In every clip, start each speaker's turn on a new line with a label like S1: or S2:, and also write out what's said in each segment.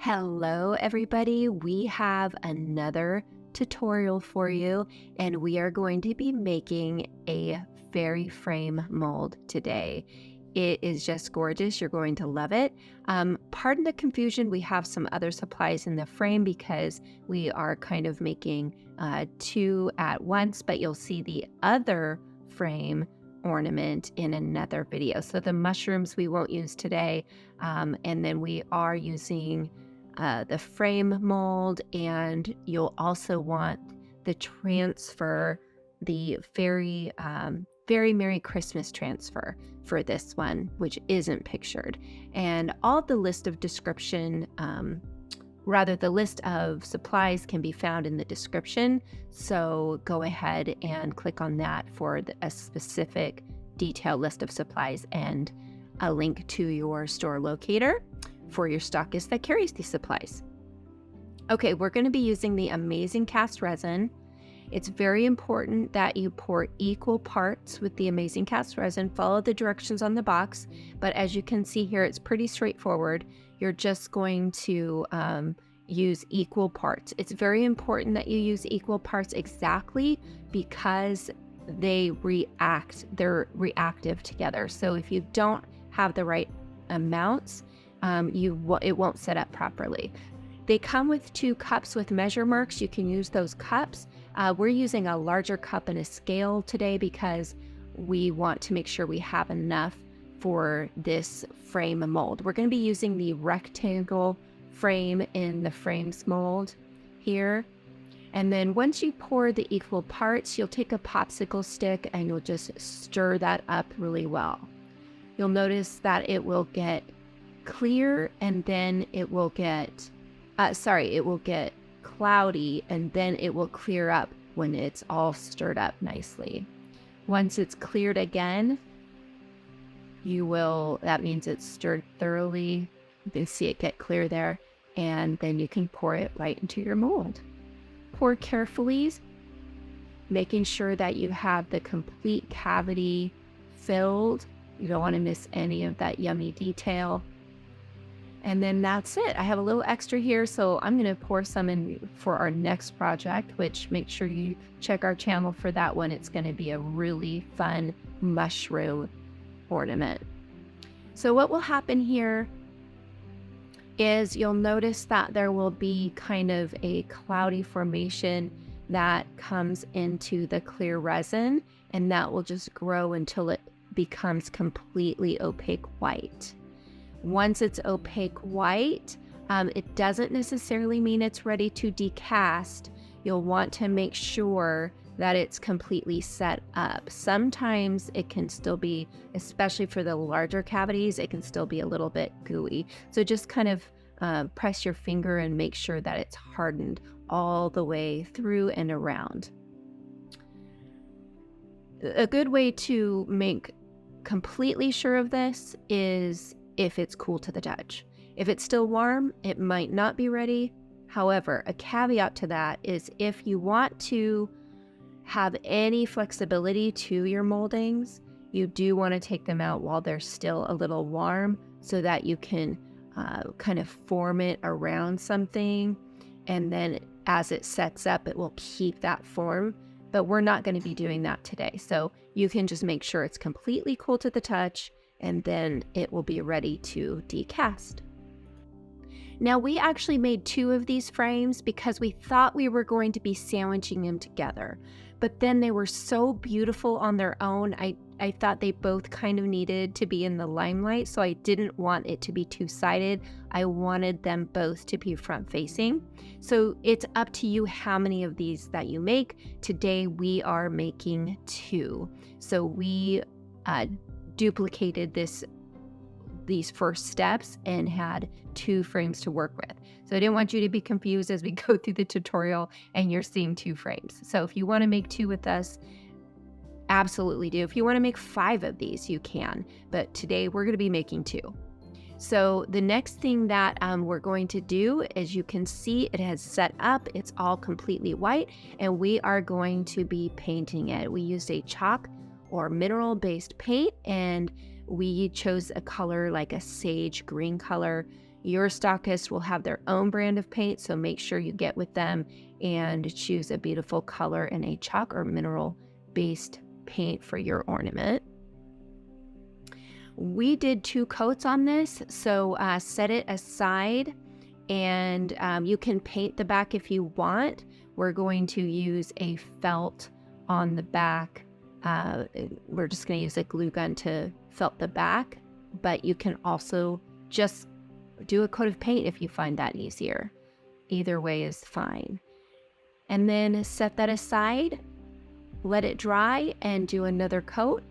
S1: Hello everybody, we have another tutorial for you and we are going to be making a fairy frame mold today. It is just gorgeous. You're going to love it. Pardon the confusion. We have some other supplies in the frame because we are kind of making two at once, but you'll see the other frame ornament in another video. So the mushrooms we won't use today. And then we are using the frame mold, and you'll also want the transfer, the very Merry Christmas transfer for this one, which isn't pictured. And all the list of description, the list of supplies can be found in the description. So go ahead and click on that for a specific detailed list of supplies and a link to your store locator for your stockist that carries these supplies. Okay, we're going to be using the Amazing Cast resin. It's very important that you pour equal parts with the Amazing Cast resin. Follow the directions on the box, but as you can see here, it's pretty straightforward. You're just going to use equal parts. It's very important that you use equal parts exactly because they're reactive together. So if you don't have the right amounts, it won't set up properly. They come with 2 cups with measure marks. You can use those cups. We're using a larger cup and a scale today because we want to make sure we have enough for this frame mold. We're going to be using the rectangle frame in the frames mold here. And then once you pour the equal parts, you'll take a popsicle stick and you'll just stir that up really well. You'll notice that it will get clear and then it will get cloudy and then it will clear up when it's all stirred up nicely. Once it's cleared again, that means it's stirred thoroughly. You can see it get clear there, and then you can pour it right into your mold. Pour carefully, making sure that you have the complete cavity filled. You don't want to miss any of that yummy detail. And then that's it. I have a little extra here, so I'm going to pour some in for our next project, which make sure you check our channel for that one. It's going to be a really fun mushroom ornament. So what will happen here is you'll notice that there will be kind of a cloudy formation that comes into the clear resin, and that will just grow until it becomes completely opaque white. Once it's opaque white, it doesn't necessarily mean it's ready to decast. You'll want to make sure that it's completely set up. Sometimes it can still be, especially for the larger cavities, it can still be a little bit gooey. So just kind of press your finger and make sure that it's hardened all the way through and around. A good way to make completely sure of this is if it's cool to the touch. If it's still warm, it might not be ready. However, a caveat to that is if you want to have any flexibility to your moldings, you do want to take them out while they're still a little warm so that you can kind of form it around something, and then as it sets up, it will keep that form. But we're not going to be doing that today. So you can just make sure it's completely cool to the touch, and then it will be ready to decast. Now, we actually made 2 of these frames because we thought we were going to be sandwiching them together, but then they were so beautiful on their own. I thought they both kind of needed to be in the limelight, so I didn't want it to be two-sided. I wanted them both to be front-facing. So it's up to you how many of these that you make. Today we are making 2. So we duplicated these first steps and had 2 frames to work with. So I didn't want you to be confused as we go through the tutorial and you're seeing 2 frames. So if you want to make 2 with us, absolutely do. If you want to make 5 of these, you can. But today we're going to be making 2. So the next thing that we're going to do, as you can see, it has set up. It's all completely white, and we are going to be painting it. We used a chalk or mineral-based paint, and we chose a color like a sage green color. Your stockist will have their own brand of paint, so make sure you get with them and choose a beautiful color in a chalk or mineral-based paint for your ornament. We did 2 coats on this, so set it aside, and you can paint the back if you want. We're going to use a felt on the back. We're just going to use a glue gun to felt the back, but you can also just do a coat of paint if you find that easier. Either way is fine. And then set that aside, let it dry, and do another coat.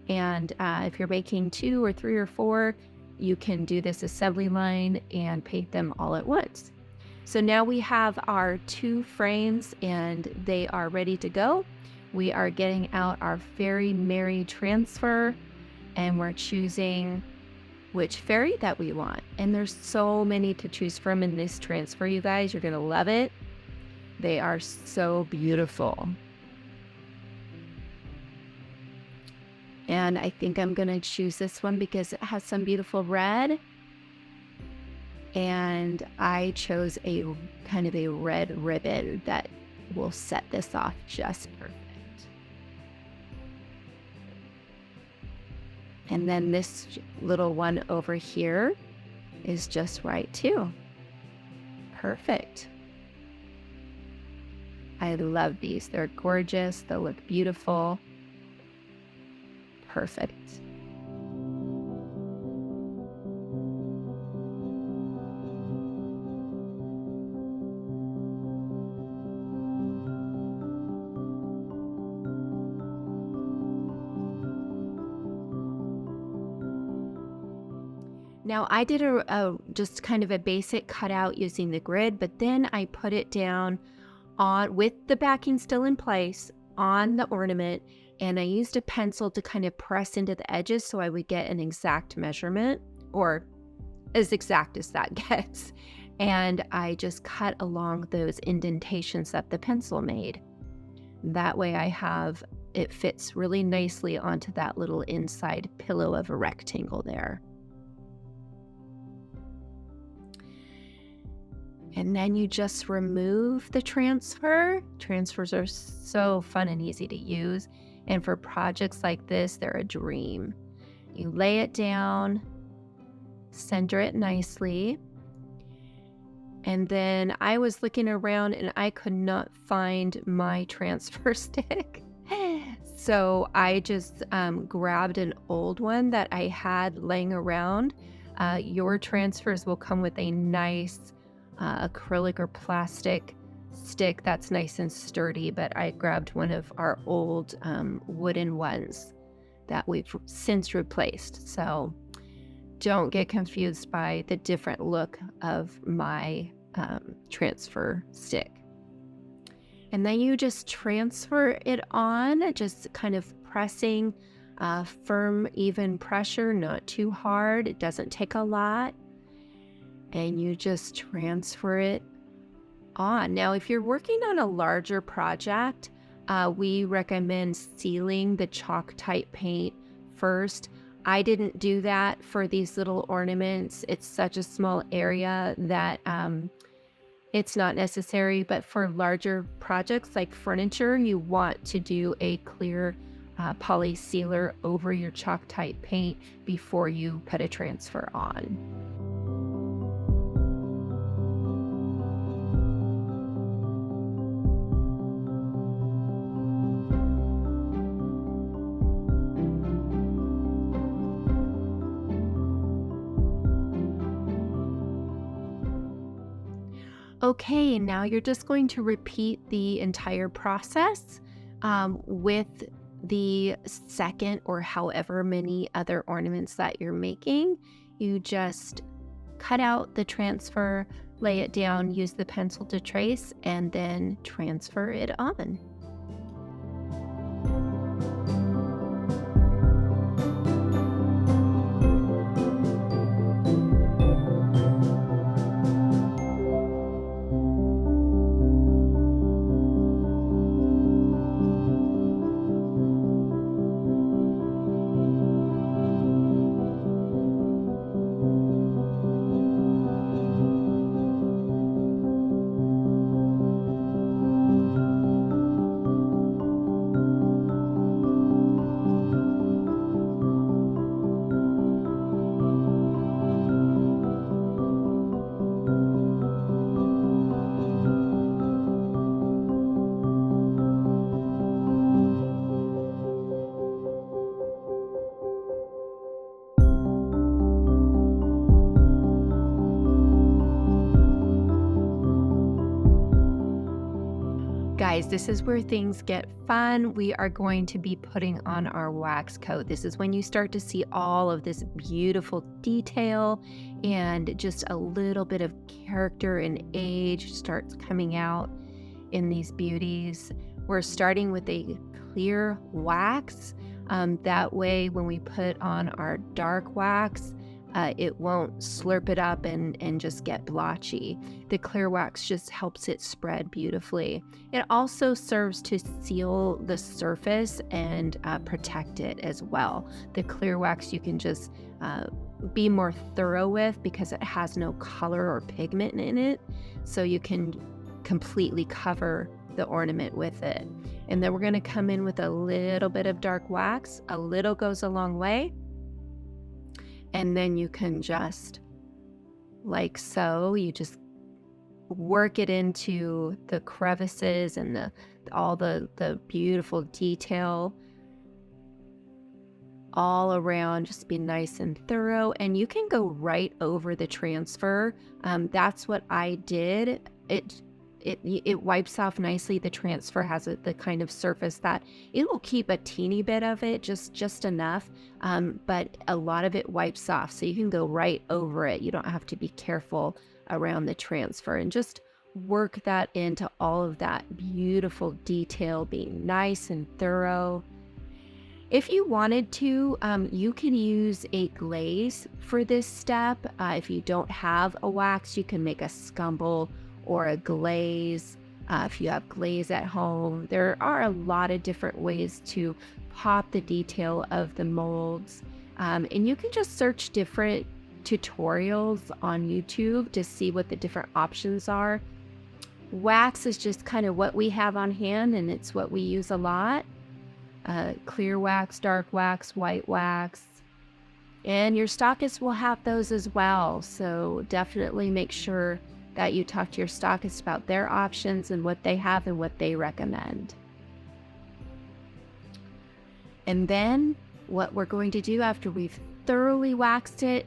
S1: And if you're making 2 or 3 or 4, you can do this assembly line and paint them all at once. So now we have our 2 frames and they are ready to go. We are getting out our Fairy Mary transfer, and we're choosing which fairy that we want. And there's so many to choose from in this transfer, you guys. You're gonna love it. They are so beautiful. And I think I'm gonna choose this one because it has some beautiful red. And I chose a kind of a red ribbon that will set this off just perfect. And then this little one over here is just right too. Perfect. I love these. They're gorgeous. They look beautiful. Perfect. Now I did a just kind of a basic cutout using the grid, but then I put it down on with the backing still in place on the ornament, and I used a pencil to kind of press into the edges so I would get an exact measurement, or as exact as that gets. And I just cut along those indentations that the pencil made. That way it fits really nicely onto that little inside pillow of a rectangle there. And then you just remove the transfer. Transfers are so fun and easy to use. And for projects like this, they're a dream. You lay it down, center it nicely. And then I was looking around and I could not find my transfer stick. So I just grabbed an old one that I had laying around. Your transfers will come with a nice acrylic or plastic stick that's nice and sturdy, but I grabbed one of our old wooden ones that we've since replaced. So don't get confused by the different look of my transfer stick. And then you just transfer it on, just kind of pressing firm, even pressure, not too hard. It doesn't take a lot. And you just transfer it on. Now, if you're working on a larger project, we recommend sealing the chalk type paint first. I didn't do that for these little ornaments. It's such a small area that it's not necessary, but for larger projects like furniture, you want to do a clear poly sealer over your chalk type paint before you put a transfer on. Okay, now you're just going to repeat the entire process with the second or however many other ornaments that you're making. You just cut out the transfer, lay it down, use the pencil to trace, and then transfer it on. guys, this is where things get fun. We are going to be putting on our wax coat. This is when you start to see all of this beautiful detail and just a little bit of character and age starts coming out in these beauties. We're starting with a clear wax. That way, when we put on our dark wax, it won't slurp it up and just get blotchy. The clear wax just helps it spread beautifully. It also serves to seal the surface and protect it as well. The clear wax you can just be more thorough with because it has no color or pigment in it, so you can completely cover the ornament with it. And then we're going to come in with a little bit of dark wax. A little goes a long way. And then you can just, like so, you just work it into the crevices and all the beautiful detail all around. Just be nice and thorough. And you can go right over the transfer. That's what I did. It wipes off nicely. The transfer has the kind of surface that it will keep a teeny bit of it, just enough, but a lot of it wipes off, so you can go right over it. You don't have to be careful around the transfer, and just work that into all of that beautiful detail, being nice and thorough. If you wanted to, you can use a glaze for this step. If you don't have a wax, you can make a scumble or a glaze. If you have glaze at home, there are a lot of different ways to pop the detail of the molds. And you can just search different tutorials on YouTube to see what the different options are. Wax is just kind of what we have on hand, and it's what we use a lot. Clear wax, dark wax, white wax. And your stockists will have those as well. So definitely make sure that you talk to your stockists about their options and what they have and what they recommend. And then what we're going to do after we've thoroughly waxed it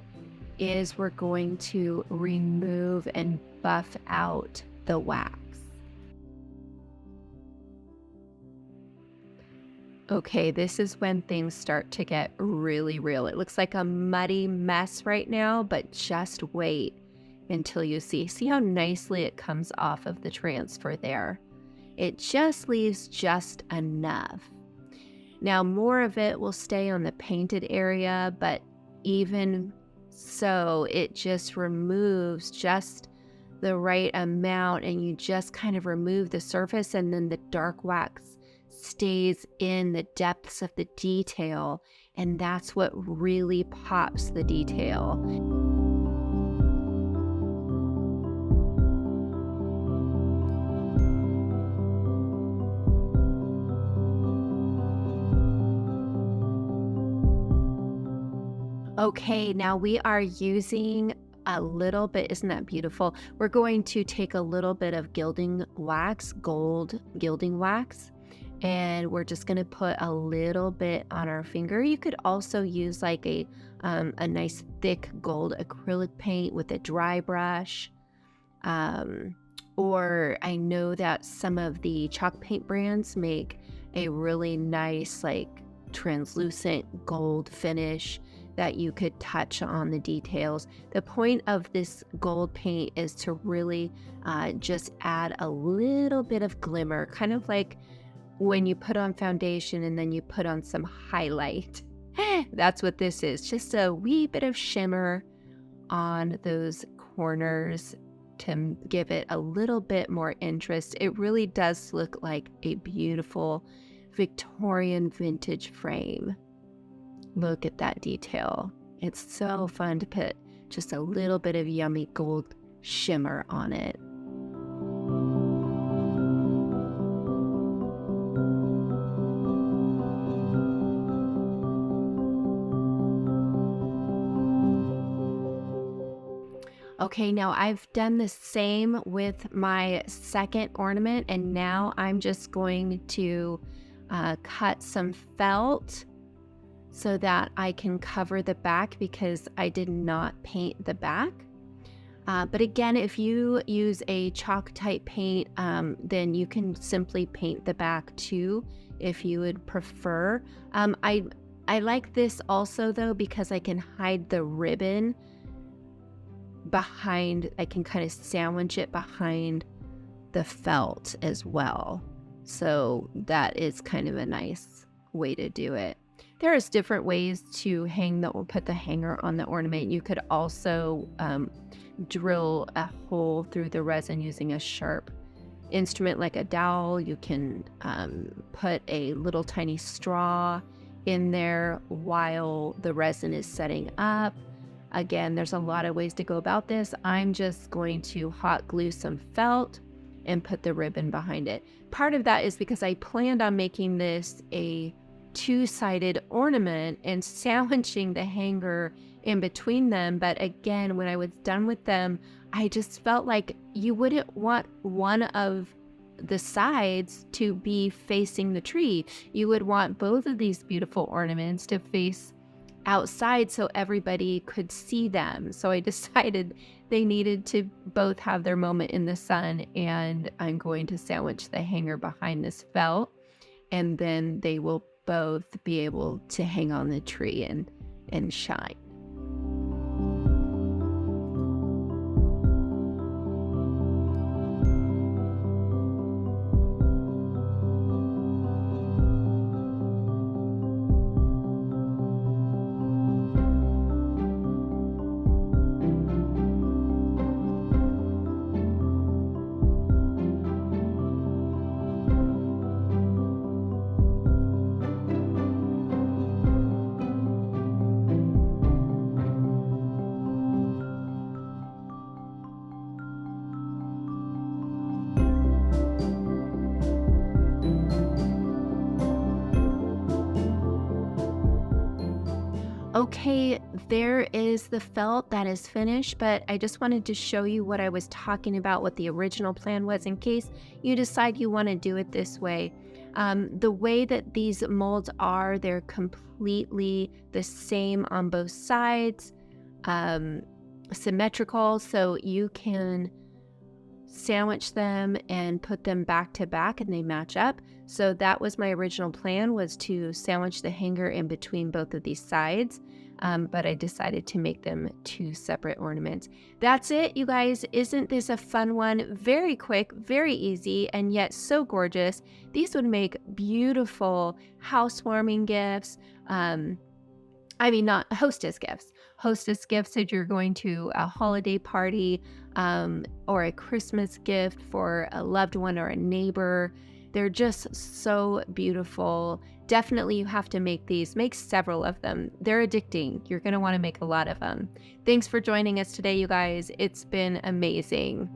S1: is we're going to remove and buff out the wax. Okay, this is when things start to get really real. It looks like a muddy mess right now, but just wait until you see how nicely it comes off of the transfer there. It just leaves just enough. Now more of it will stay on the painted area, but even so, it just removes just the right amount, and you just kind of remove the surface, and then the dark wax stays in the depths of the detail, and that's what really pops the detail. Okay, now we are using a little bit, isn't that beautiful? We're going to take a little bit of gilding wax, gold gilding wax, and we're just going to put a little bit on our finger. You could also use like a nice thick gold acrylic paint with a dry brush. Or I know that some of the chalk paint brands make a really nice like translucent gold finish that you could touch on the details. The point of this gold paint is to really just add a little bit of glimmer, kind of like when you put on foundation and then you put on some highlight. That's what this is, just a wee bit of shimmer on those corners to give it a little bit more interest. It really does look like a beautiful Victorian vintage frame. Look at that detail. It's so fun to put just a little bit of yummy gold shimmer on it. Okay, now I've done the same with my second ornament, and now I'm just going to cut some felt so that I can cover the back because I did not paint the back. But again, if you use a chalk type paint, then you can simply paint the back too, if you would prefer. I like this also though because I can hide the ribbon behind. I can kind of sandwich it behind the felt as well. So that is kind of a nice way to do it. There's different ways to put the hanger on the ornament. You could also drill a hole through the resin using a sharp instrument like a dowel. You can put a little tiny straw in there while the resin is setting up. Again, there's a lot of ways to go about this. I'm just going to hot glue some felt and put the ribbon behind it. Part of that is because I planned on making this a two-sided ornament and sandwiching the hanger in between them. But again, when I was done with them, I just felt like you wouldn't want one of the sides to be facing the tree. You would want both of these beautiful ornaments to face outside so everybody could see them. So I decided they needed to both have their moment in the sun, and I'm going to sandwich the hanger behind this felt, and then they will both be able to hang on the tree and shine. Okay, there is the felt that is finished, but I just wanted to show you what I was talking about, what the original plan was, in case you decide you want to do it this way. The way that these molds are, they're completely the same on both sides, symmetrical, so you can sandwich them and put them back to back and they match up. So that was my original plan, was to sandwich the hanger in between both of these sides. But I decided to make them two separate ornaments. That's it, you guys. Isn't this a fun one? Very quick, very easy, and yet so gorgeous. These would make beautiful housewarming gifts. Not hostess gifts. Hostess gifts if you're going to a holiday party, or a Christmas gift for a loved one or a neighbor. They're just so beautiful. Definitely you have to make these. Make several of them. They're addicting. You're going to want to make a lot of them. Thanks for joining us today, you guys. It's been amazing.